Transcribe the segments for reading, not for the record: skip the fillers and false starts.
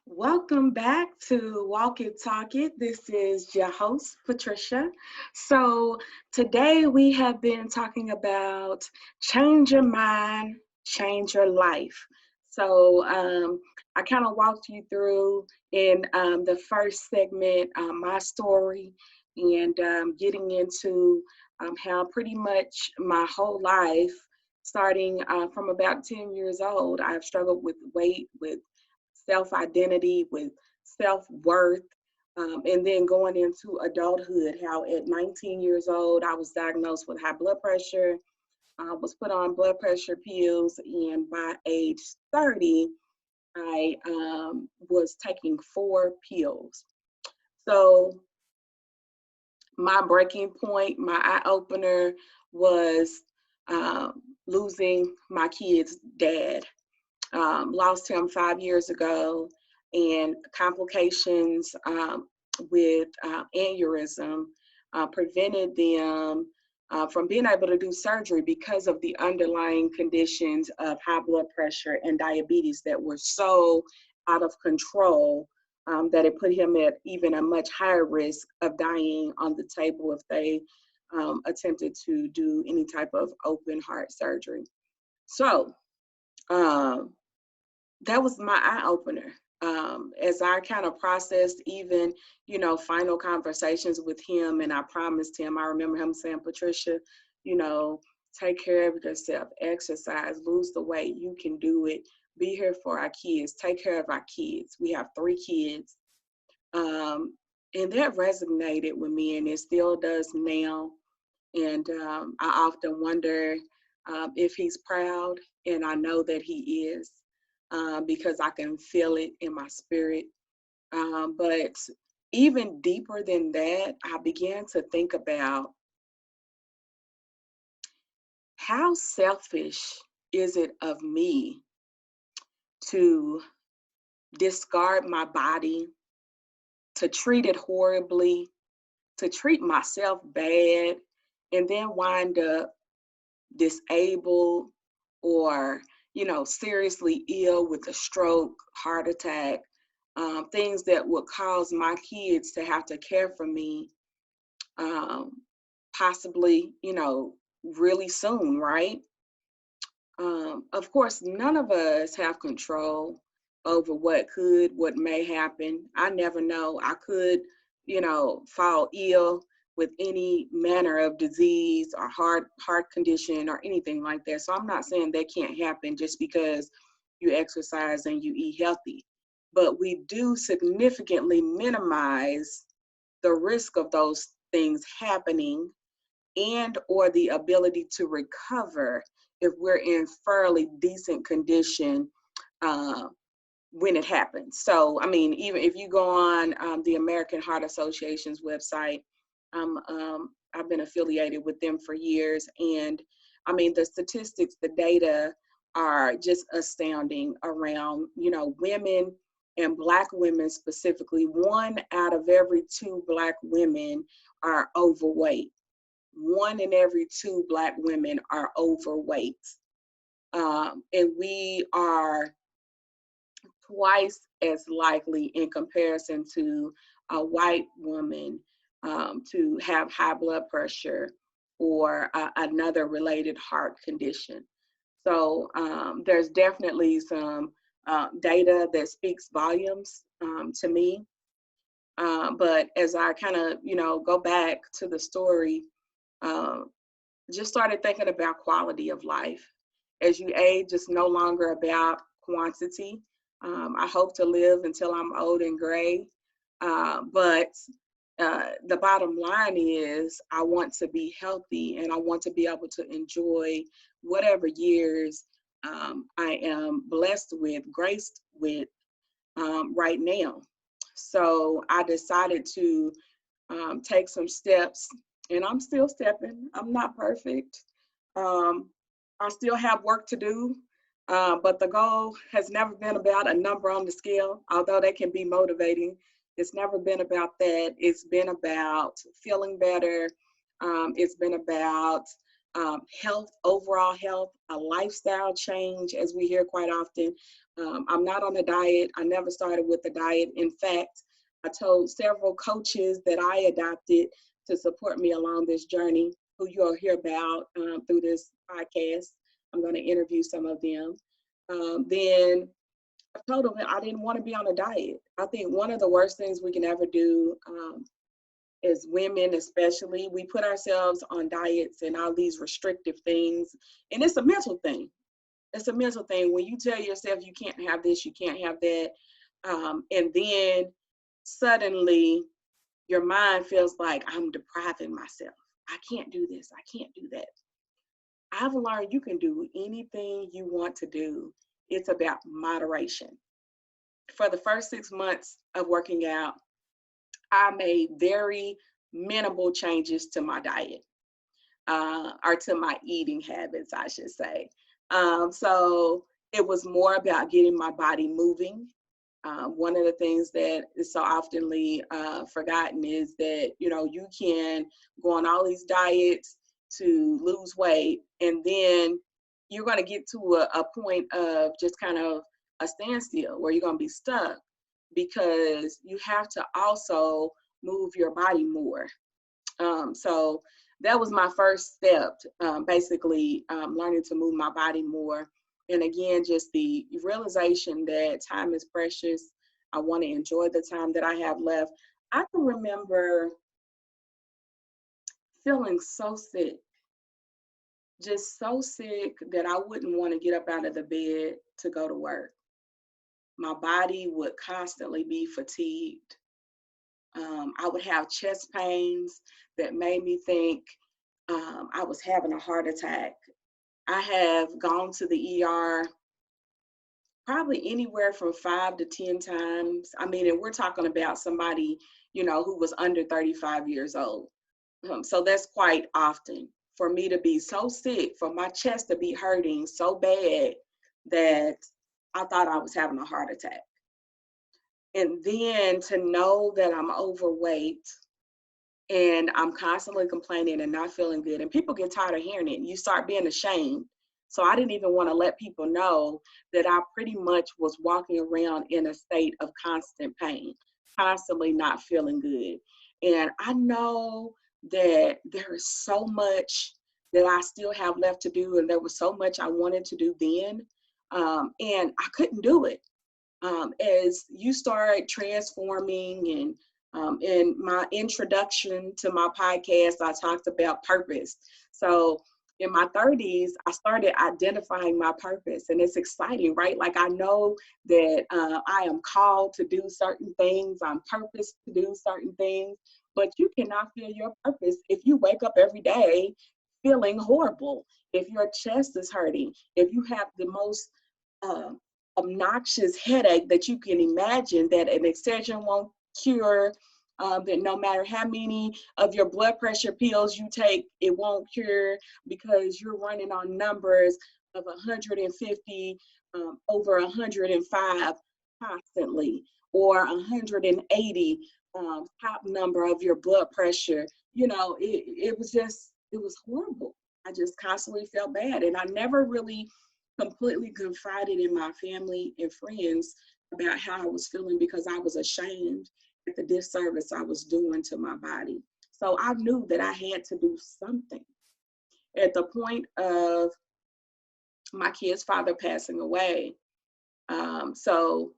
Welcome back to Walk It Talk It. This is your host, Patricia. So, today we have been talking about change your mind, change your life. I kind of walked you through in the first segment my story and getting into how pretty much my whole life, starting from about 10 years old, I've struggled with weight, with self identity, with self worth, and then going into adulthood, how at 19 years old, I was diagnosed with high blood pressure, was put on blood pressure pills, and by age 30, I was taking 4 pills. So, my breaking point, my eye opener was losing my kid's dad. Lost him 5 years ago, and complications with aneurysm prevented them from being able to do surgery because of the underlying conditions of high blood pressure and diabetes that were so out of control that it put him at even a much higher risk of dying on the table if they attempted to do any type of open heart surgery. So, um, that was my eye opener. As I kind of processed even, final conversations with him, and I promised him, I remember him saying, Patricia, you know, take care of yourself, exercise, lose the weight, you can do it, be here for our kids, take care of our kids. We have 3 kids. Um, and that resonated with me, and it still does now. And I often wonder if he's proud, and I know that he is because I can feel it in my spirit. But even deeper than that, I began to think about how selfish is it of me to discard my body, to treat it horribly, to treat myself bad, and then wind up disabled or seriously ill with a stroke, heart attack, things that would cause my kids to have to care for me, um, possibly really soon, right? Of course, none of us have control over what may happen. I never know. I could fall ill with any manner of disease or heart condition or anything like that. So I'm not saying that can't happen just because you exercise and you eat healthy. But we do significantly minimize the risk of those things happening and or the ability to recover if we're in fairly decent condition uh, when it happens. So, I mean, even if you go on the American Heart Association's website, I've been affiliated with them for years. And I mean, the statistics, the data are just astounding around, women and Black women specifically. 1 out of every 2 Black women are overweight. 1 in every 2 Black women are overweight. And we are twice as likely in comparison to a white woman to have high blood pressure or another related heart condition. So there's definitely some data that speaks volumes to me. But as I kind of, go back to the story, uh, just started thinking about quality of life. As you age, it's no longer about quantity. I hope to live until I'm old and gray. But the bottom line is I want to be healthy and I want to be able to enjoy whatever years I am blessed with, graced with right now. So I decided to take some steps, and I'm still stepping. I'm not perfect. Um, I still have work to do, but the goal has never been about a number on the scale, although that can be motivating. It's never been about that. It's been about feeling better. It's been about health, overall health, a lifestyle change, as we hear quite often. I'm not on a diet. I never started with a diet. In fact, I told several coaches that I adopted to support me along this journey, who you'll hear about through this podcast. I'm going to interview some of them. Then I told them I didn't want to be on a diet. I think one of the worst things we can ever do as women, especially, we put ourselves on diets and all these restrictive things. And it's a mental thing. It's a mental thing. When you tell yourself you can't have this, you can't have that. And then suddenly your mind feels like I'm depriving myself. I can't do this. I can't do that. I've learned you can do anything you want to do. It's about moderation. For the first 6 months of working out, I made very minimal changes to my diet, or to my eating habits, I should say. So it was more about getting my body moving. One of the things that is so oftenly forgotten is that, you can go on all these diets to lose weight, and then you're going to get to a point of just kind of a standstill where you're going to be stuck, because you have to also move your body more. So that was my first step, basically learning to move my body more. And again, just the realization that time is precious. I want to enjoy the time that I have left. I can remember feeling so sick, just so sick that I wouldn't want to get up out of the bed to go to work. My body would constantly be fatigued. I would have chest pains that made me think I was having a heart attack. I have gone to the ER probably anywhere from 5 to 10 times. I mean, and we're talking about somebody, who was under 35 years old. So that's quite often for me to be so sick, for my chest to be hurting so bad that I thought I was having a heart attack. And then to know that I'm overweight and I'm constantly complaining and not feeling good, and people get tired of hearing it, and you start being ashamed. So I didn't even want to let people know that I pretty much was walking around in a state of constant pain, constantly not feeling good. And I know that there is so much that I still have left to do, and there was so much I wanted to do then, and I couldn't do it. As you start transforming, and in my introduction to my podcast, I talked about purpose. So in my 30s, I started identifying my purpose, and it's exciting, right? Like, I know that I am called to do certain things. I'm purposed to do certain things, but you cannot feel your purpose if you wake up every day feeling horrible, if your chest is hurting, if you have the most uh, obnoxious headache that you can imagine, that an extension won't cure, that no matter how many of your blood pressure pills you take, it won't cure, because you're running on numbers of 150 over 105 constantly, or 180 top number of your blood pressure. It was horrible. I just constantly felt bad, and I never really completely confided in my family and friends about how I was feeling, because I was ashamed at the disservice I was doing to my body. So I knew that I had to do something. At the point of my kid's father passing away, so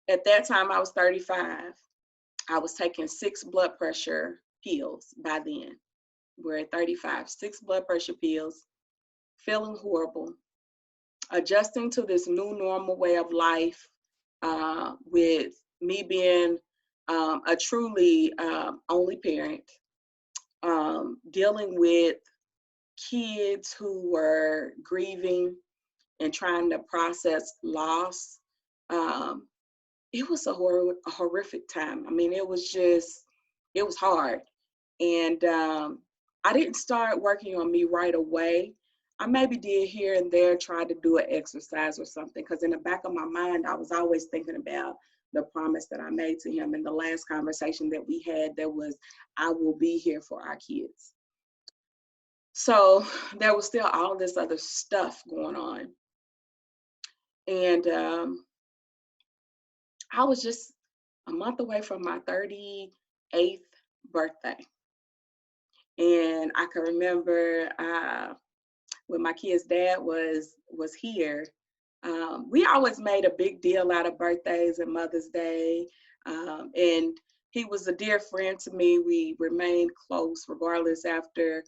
at that time I was 35. I was taking 6 blood pressure pills by then. We're at 35, 6 blood pressure pills, feeling horrible, adjusting to this new normal way of life, with me being a truly only parent, dealing with kids who were grieving and trying to process loss. Um, it was a horrific time. I mean, it was hard. And I didn't start working on me right away. I maybe did here and there try to do an exercise or something, because in the back of my mind, I was always thinking about the promise that I made to him in the last conversation that we had, that was, I will be here for our kids. So there was still all this other stuff going on. And I was just a month away from my 38th birthday. And I can remember when my kid's dad was here, we always made a big deal out of birthdays and Mother's Day. And he was a dear friend to me. We remained close regardless after,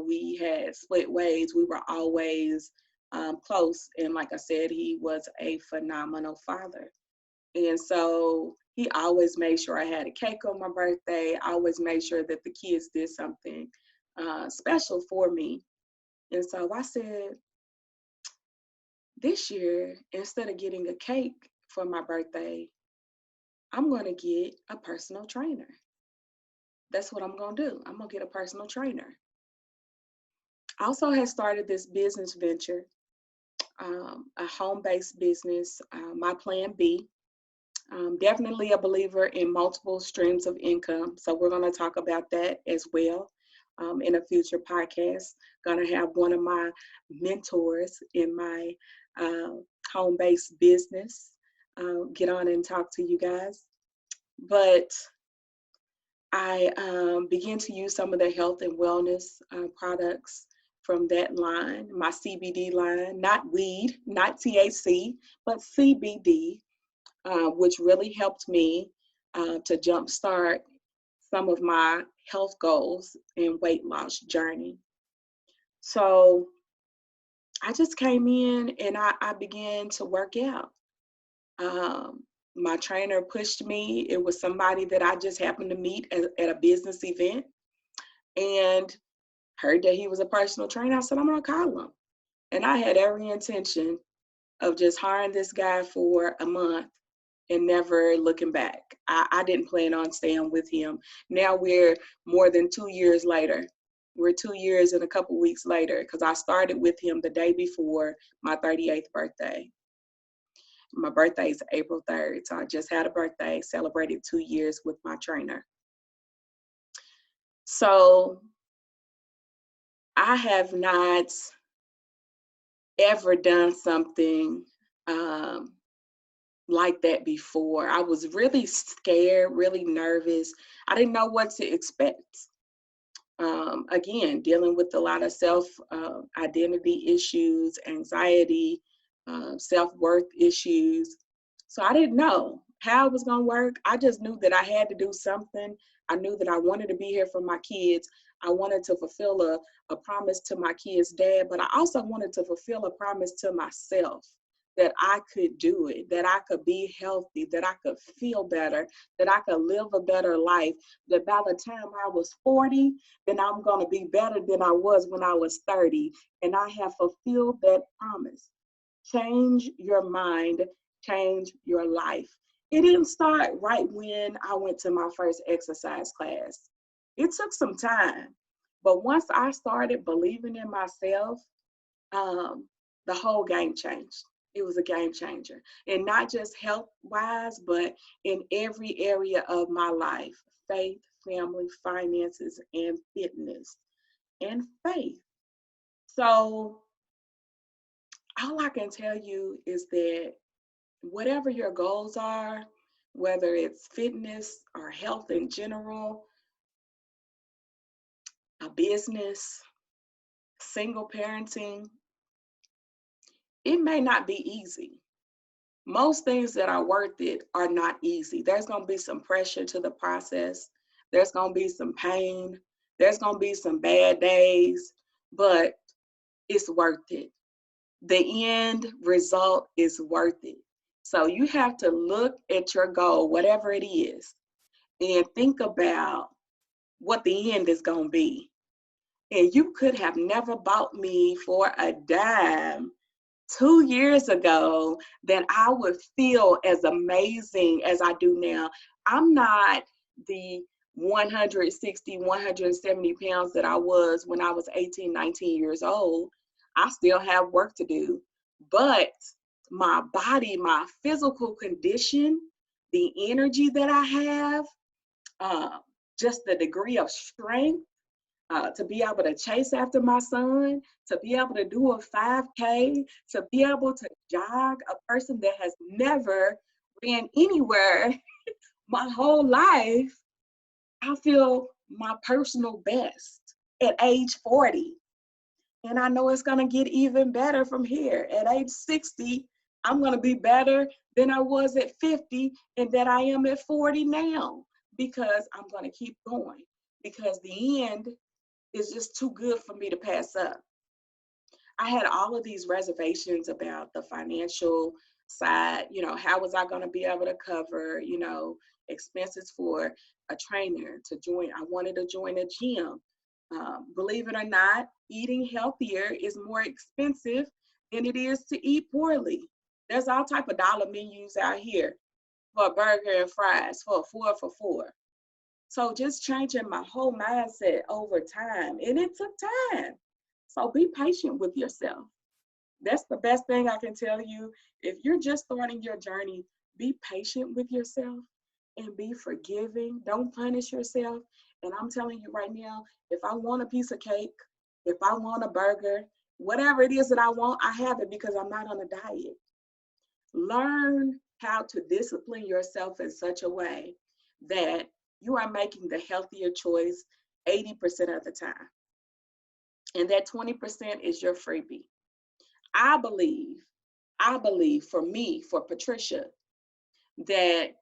we had split ways. We were always close. And like I said, he was a phenomenal father. And so he always made sure I had a cake on my birthday. I always made sure that the kids did something special for me. And so I said, this year, instead of getting a cake for my birthday, I'm going to get a personal trainer. That's what I'm going to do. I'm going to get a personal trainer. I also had started this business venture, a home-based business, my plan B. Definitely a believer in multiple streams of income. So we're going to talk about that as well in a future podcast. Going to have one of my mentors in my home-based business get on and talk to you guys. But I began to use some of the health and wellness products from that line, my CBD line, not weed, not THC, but CBD, which really helped me to jumpstart some of my health goals and weight loss journey. So I just came in and I began to work out. My trainer pushed me. It was somebody that I just happened to meet at a business event and heard that he was a personal trainer. I said, I'm going to call him. And I had every intention of just hiring this guy for a month and never looking back. I didn't plan on staying with him. Now we're more than 2 years later. We're 2 years and a couple weeks later because I started with him the day before my 38th birthday. My birthday is April 3rd, so I just had a birthday, celebrated 2 years with my trainer. So I have not ever done something like that before. I was really scared, really nervous. I didn't know what to expect. Again, dealing with a lot of self identity issues, anxiety, self-worth issues. So I didn't know how it was going to work. I just knew that I had to do something. I knew that I wanted to be here for my kids. I wanted to fulfill a promise to my kids' dad, but I also wanted to fulfill a promise to myself that I could do it, that I could be healthy, that I could feel better, that I could live a better life, that by the time I was 40, then I'm going to be better than I was when I was 30. And I have fulfilled that promise. Change your mind, change your life. It didn't start right when I went to my first exercise class. It took some time. But once I started believing in myself, the whole game changed. It was a game changer. And not just health wise, but in every area of my life: faith, family, finances, and fitness, and faith. So, all I can tell you is that whatever your goals are, whether it's fitness or health in general, a business, single parenting, it may not be easy. Most things that are worth it are not easy. There's going to be some pressure to the process. There's going to be some pain. There's going to be some bad days, but it's worth it. The end result is worth it. So you have to look at your goal, whatever it is, and think about what the end is going to be. And you could have never bought me for a dime 2 years ago that I would feel as amazing as I do now. I'm not the 160, 170 pounds that I was when I was 18, 19 years old. I still have work to do, but my body, my physical condition, the energy that I have, uh, just the degree of strength, to be able to chase after my son, to be able to do a 5K, to be able to jog, a person that has never ran anywhere my whole life. I feel my personal best at age 40. And I know it's going to get even better from here. At age 60, I'm going to be better than I was at 50 and that I am at 40 now, because I'm going to keep going, because the end is just too good for me to pass up. I had all of these reservations about the financial side. How was I going to be able to cover, expenses for a trainer to join? I wanted to join a gym. Believe it or not, eating healthier is more expensive than it is to eat poorly. There's all type of dollar menus out here for a burger and fries for a 4 for $4. So just changing my whole mindset over time, and it took time. So be patient with yourself. That's the best thing I can tell you. If you're just starting your journey, be patient with yourself and be forgiving. Don't punish yourself. And I'm telling you right now, if I want a piece of cake, if I want a burger, whatever it is that I want, I have it because I'm not on a diet. Learn how to discipline yourself in such a way that you are making the healthier choice 80% of the time. And that 20% is your freebie. I believe for me, for Patricia, that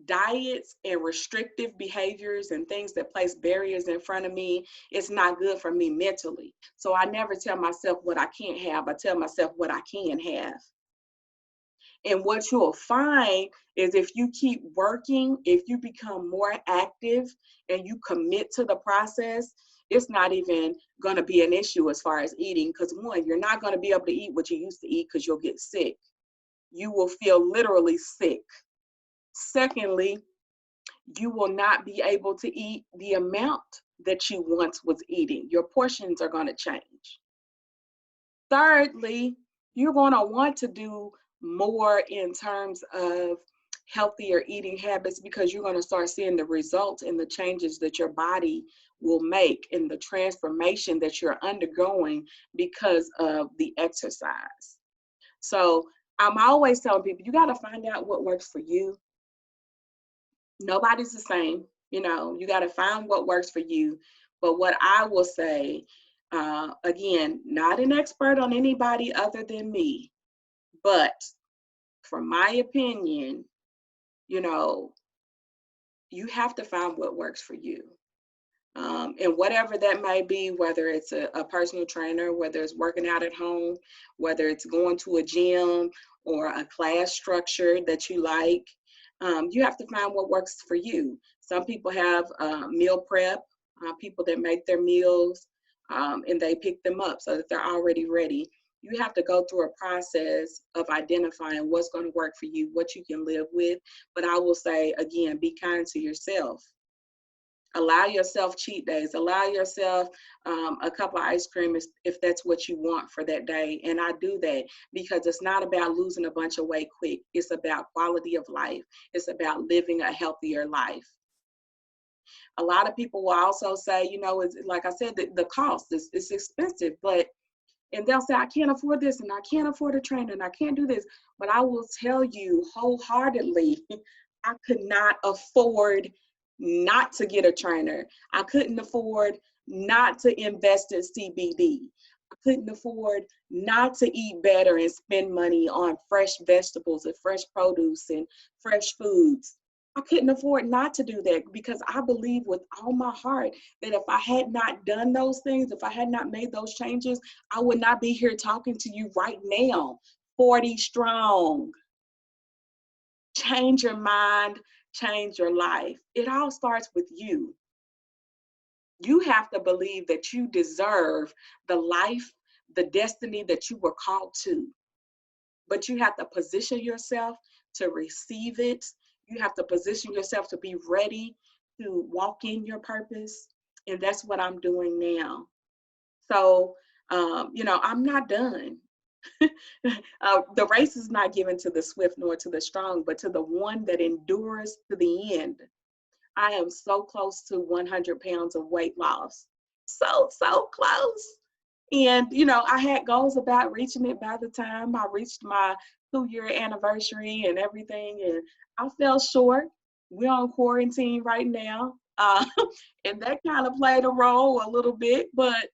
diets and restrictive behaviors and things that place barriers in front of me is not good for me mentally. So I never tell myself what I can't have. I tell myself what I can have. And what you'll find is if you keep working, if you become more active and you commit to the process, it's not even going to be an issue as far as eating. Because one, you're not going to be able to eat what you used to eat because you'll get sick. You will feel literally sick. Secondly, you will not be able to eat the amount that you once was eating. Your portions are going to change. Thirdly, you're going to want to do more in terms of healthier eating habits because you're going to start seeing the results and the changes that your body will make and the transformation that you're undergoing because of the exercise. So I'm always telling people, you got to find out what works for you. Nobody's the same. You got to find what works for you. But what I will say, again, not an expert on anybody other than me, but from my opinion, you have to find what works for you. And whatever that may be, whether it's a personal trainer, whether it's working out at home, whether it's going to a gym or a class structure that you like, you have to find what works for you. Some people have meal prep, people that make their meals and they pick them up so that they're already ready. You have to go through a process of identifying what's going to work for you, what you can live with. But I will say, again, be kind to yourself. Allow yourself cheat days. Allow yourself a cup of ice cream if that's what you want for that day. And I do that because it's not about losing a bunch of weight quick. It's about quality of life. It's about living a healthier life. A lot of people will also say, it's, like I said, the cost is expensive, and they'll say, I can't afford this and I can't afford a trainer and I can't do this. But I will tell you wholeheartedly, I could not afford not to get a trainer. I couldn't afford not to invest in CBD. I couldn't afford not to eat better and spend money on fresh vegetables and fresh produce and fresh foods. I couldn't afford not to do that because I believe with all my heart that if I had not done those things, if I had not made those changes, I would not be here talking to you right now, 40 strong. Change your mind, change your life. It all starts with you. You have to believe that you deserve the life, the destiny that you were called to. But you have to position yourself to receive it. You have to position yourself to be ready to walk in your purpose. And that's what I'm doing now. So, I'm not done. The race is not given to the swift nor to the strong, but to the one that endures to the end. I am so close to 100 pounds of weight loss. so close. And, you know, I had goals about reaching it by the time I reached my 2-year anniversary and everything. And I fell short. We're on quarantine right now. And that kind of played a role a little bit, but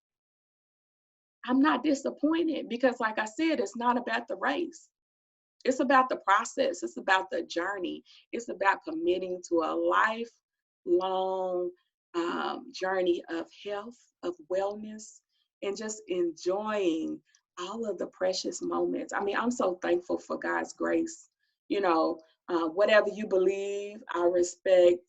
I'm not disappointed because, like I said, it's not about the race. It's about the process. It's about the journey. It's about committing to a lifelong journey of health, of wellness, and just enjoying all of the precious moments. I mean, I'm so thankful for God's grace. You know, whatever you believe, I respect.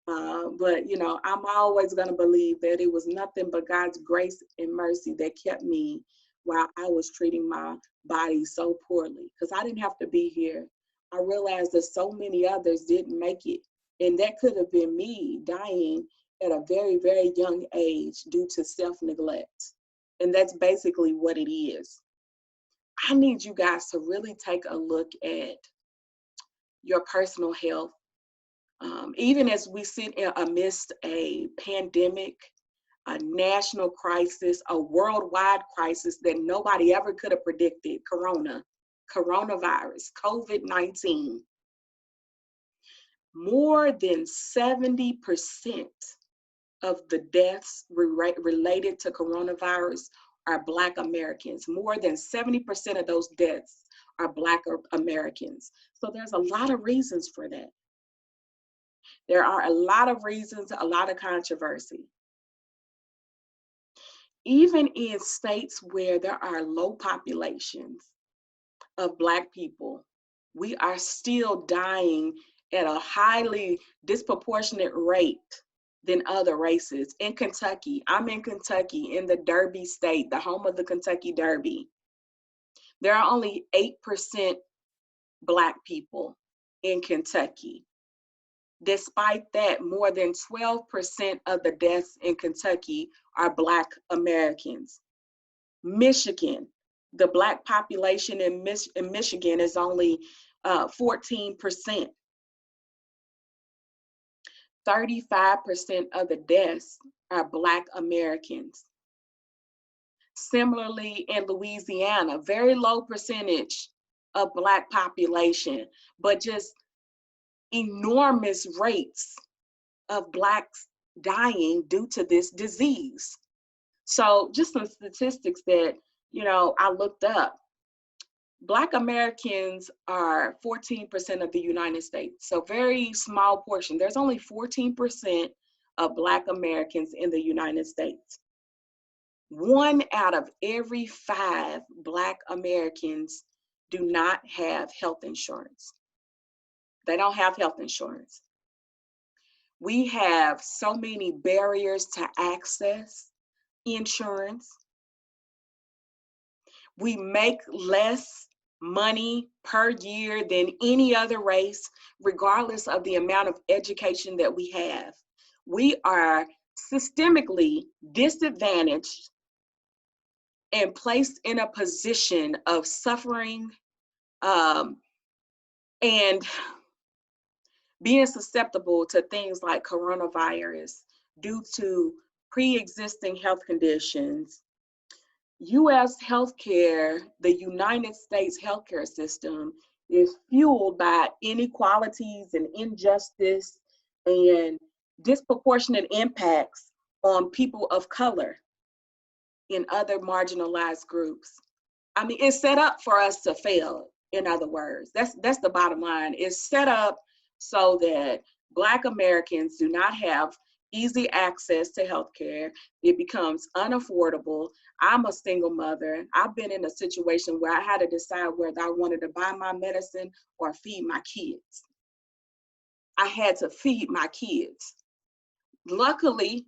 But, you know, I'm always going to believe that it was nothing but God's grace and mercy that kept me while I was treating my body so poorly, because I didn't have to be here. I realized that so many others didn't make it. And that could have been me dying at a very, very young age due to self-neglect. And that's basically what it is. I need you guys to really take a look at your personal health. Even as we sit amidst a pandemic, a national crisis, a worldwide crisis that nobody ever could have predicted, coronavirus, COVID-19. More than 70% of the deaths related to coronavirus are Black Americans. More than 70% of those deaths are Black Americans. So there's a lot of reasons for that. There are a lot of reasons, a lot of controversy. Even in states where there are low populations of Black people, we are still dying at a highly disproportionate rate than other races. In Kentucky, I'm in Kentucky, in the Derby state, the home of the Kentucky Derby. There are only 8% Black people in Kentucky. Despite that, more than 12% of the deaths in Kentucky are Black Americans. Michigan, the Black population in Michigan is only 14%. 35% of the deaths are Black Americans. Similarly, in Louisiana, very low percentage of Black population, but just enormous rates of Blacks dying due to this disease. So just some statistics that, you know, I looked up. Black Americans are 14% of the United States, so very small portion. There's only 14% of Black Americans in the United States. 1 out of every 5 Black Americans do not have health insurance. They don't have health insurance. We have so many barriers to access insurance. We make less money per year than any other race, regardless of the amount of education that we have. We are systemically disadvantaged and placed in a position of suffering and being susceptible to things like coronavirus due to pre-existing health conditions. U.S. healthcare, the United States healthcare system, is fueled by inequalities and injustice and disproportionate impacts on people of color and other marginalized groups. I mean, it's set up for us to fail, in other words. That's the bottom line. It's set up so that Black Americans do not have easy access to healthcare. It becomes unaffordable. I'm a single mother. I've been in a situation where I had to decide whether I wanted to buy my medicine or feed my kids. I had to feed my kids. Luckily,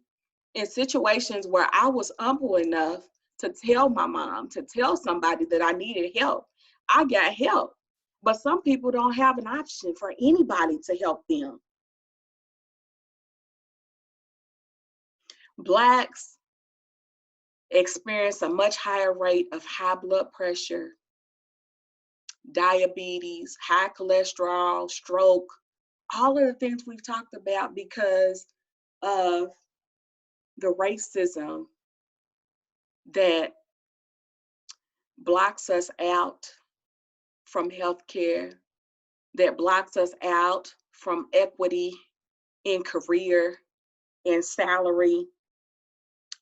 in situations where I was humble enough to tell my mom, to tell somebody that I needed help, I got help. But some people don't have an option for anybody to help them. Blacks experience a much higher rate of high blood pressure, diabetes, high cholesterol, stroke, all of the things we've talked about because of the racism that blocks us out from healthcare, that blocks us out from equity in career and salary.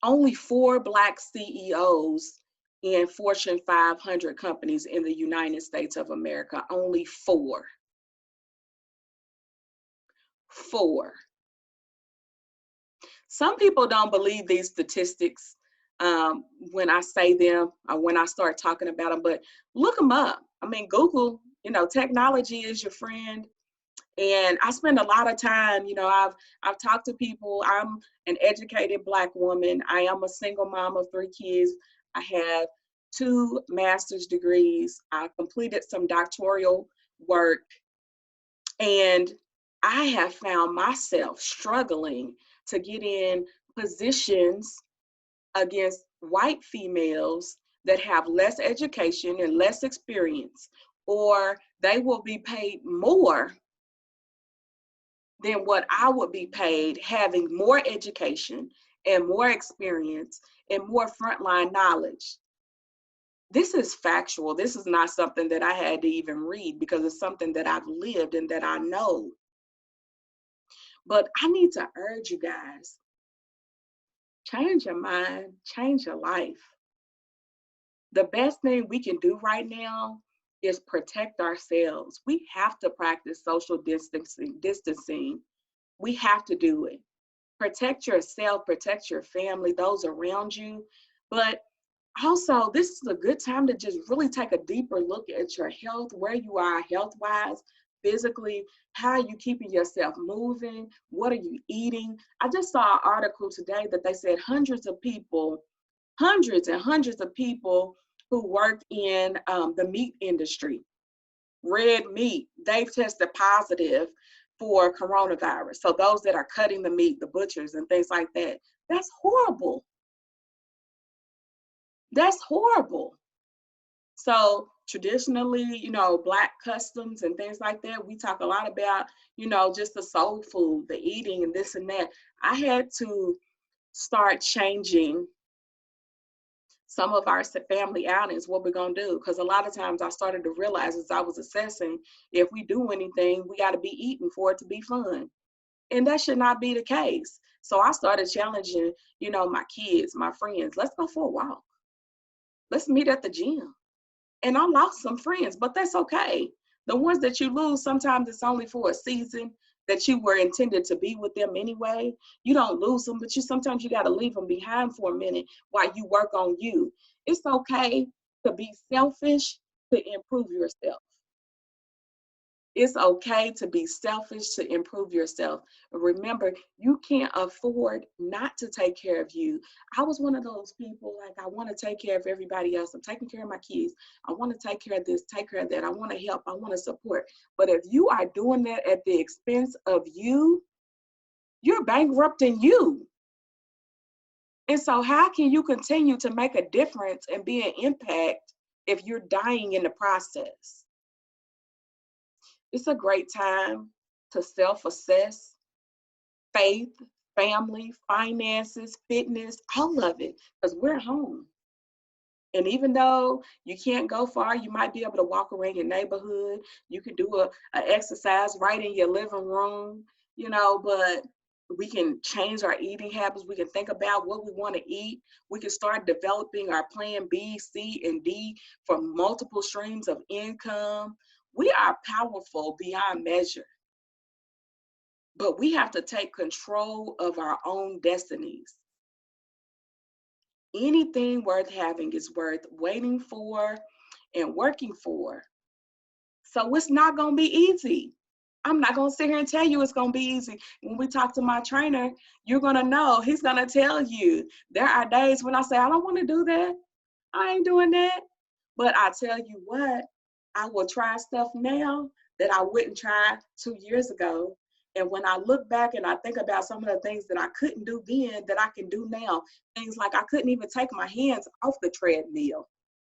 Only 4 Black CEOs in Fortune 500 companies in the United States of America. Only 4. 4. Some people don't believe these statistics when I say them or when I start talking about them, but look them up. I mean, Google, technology is your friend. And I spend a lot of time, I've talked to people. I'm an educated Black woman. I am a single mom of 3 kids. I have 2 master's degrees. I completed some doctoral work, and I have found myself struggling to get in positions against white females that have less education and less experience, or they will be paid more than what I would be paid having more education and more experience and more frontline knowledge. This is factual. This is not something that I had to even read, because it's something that I've lived and that I know. But I need to urge you guys, change your mind, change your life. The best thing we can do right now is protect ourselves. We have to practice social distancing. We have to do it. Protect yourself, protect your family, those around you. But also, this is a good time to just really take a deeper look at your health, where you are health-wise, physically, how are you keeping yourself moving, what are you eating. I just saw an article today that they said hundreds and hundreds of people who work in the meat industry, red meat, they've tested positive for coronavirus. So those that are cutting the meat, the butchers and things like that, that's horrible. That's horrible. So traditionally, Black customs and things like that, we talk a lot about, just the soul food, the eating and this and that. I had to start changing some of our family outings, what we're going to do. Because a lot of times I started to realize as I was assessing, if we do anything, we got to be eating for it to be fun. And that should not be the case. So I started challenging, my kids, my friends, let's go for a walk. Let's meet at the gym. And I lost some friends, but that's okay. The ones that you lose, sometimes it's only for a season that you were intended to be with them anyway. You don't lose them, but sometimes you got to leave them behind for a minute while you work on you. It's okay to be selfish to improve yourself. It's okay to be selfish to improve yourself. Remember, you can't afford not to take care of you. I was one of those people, like, I want to take care of everybody else. I'm taking care of my kids. I want to take care of this, take care of that. I want to help. I want to support. But if you are doing that at the expense of you, you're bankrupting you. And so how can you continue to make a difference and be an impact if you're dying in the process? It's a great time to self-assess faith, family, finances, fitness, all of it, because we're home. And even though you can't go far, you might be able to walk around your neighborhood. You can do a exercise right in your living room, but we can change our eating habits. We can think about what we want to eat. We can start developing our plan B, C, and D for multiple streams of income. We are powerful beyond measure, but we have to take control of our own destinies. Anything worth having is worth waiting for and working for. So it's not going to be easy. I'm not going to sit here and tell you it's going to be easy. When we talk to my trainer, you're going to know. He's going to tell you. There are days when I say, I don't want to do that. I ain't doing that. But I tell you what, I will try stuff now that I wouldn't try 2 years ago. And when I look back and I think about some of the things that I couldn't do then that I can do now, things like I couldn't even take my hands off the treadmill.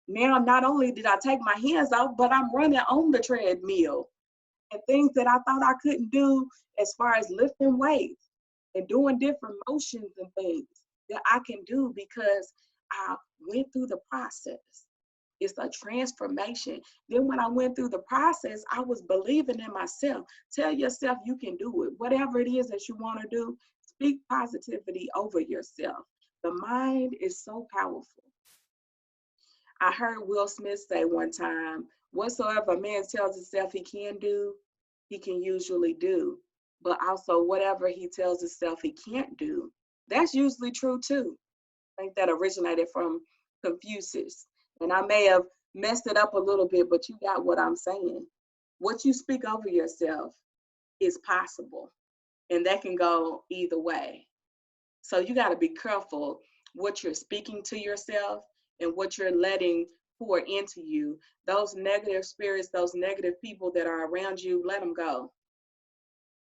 Now, not only did I take my hands off, but I'm running on the treadmill. And things that I thought I couldn't do as far as lifting weights and doing different motions and things that I can do because I went through the process. It's a transformation. Then when I went through the process, I was believing in myself. Tell yourself you can do it. Whatever it is that you want to do, speak positivity over yourself. The mind is so powerful. I heard Will Smith say one time, whatsoever a man tells himself he can do, he can usually do. But also, whatever he tells himself he can't do, that's usually true too. I think that originated from Confucius. And I may have messed it up a little bit, but you got what I'm saying. What you speak over yourself is possible, and that can go either way. So you got to be careful what you're speaking to yourself and what you're letting pour into you. Those negative spirits, those negative people that are around you, let them go.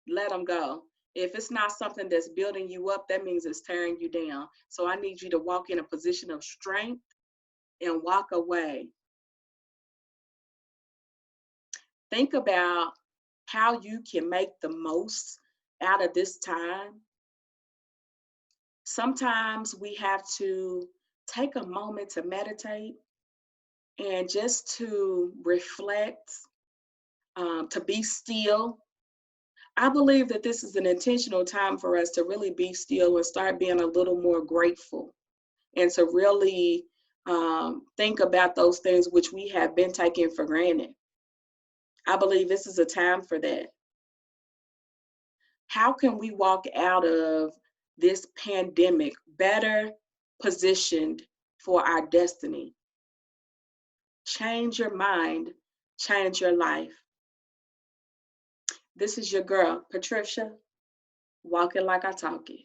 Let them go. If it's not something that's building you up, that means it's tearing you down. So I need you to walk in a position of strength and walk away. Think about how you can make the most out of this time. Sometimes we have to take a moment to meditate and just to reflect, to be still. I believe that this is an intentional time for us to really be still and start being a little more grateful and to really think about those things which we have been taking for granted. I believe this is a time for that. How can we walk out of this pandemic better positioned for our destiny? Change your mind, change your life. This is your girl, Patricia, walking like I talk it.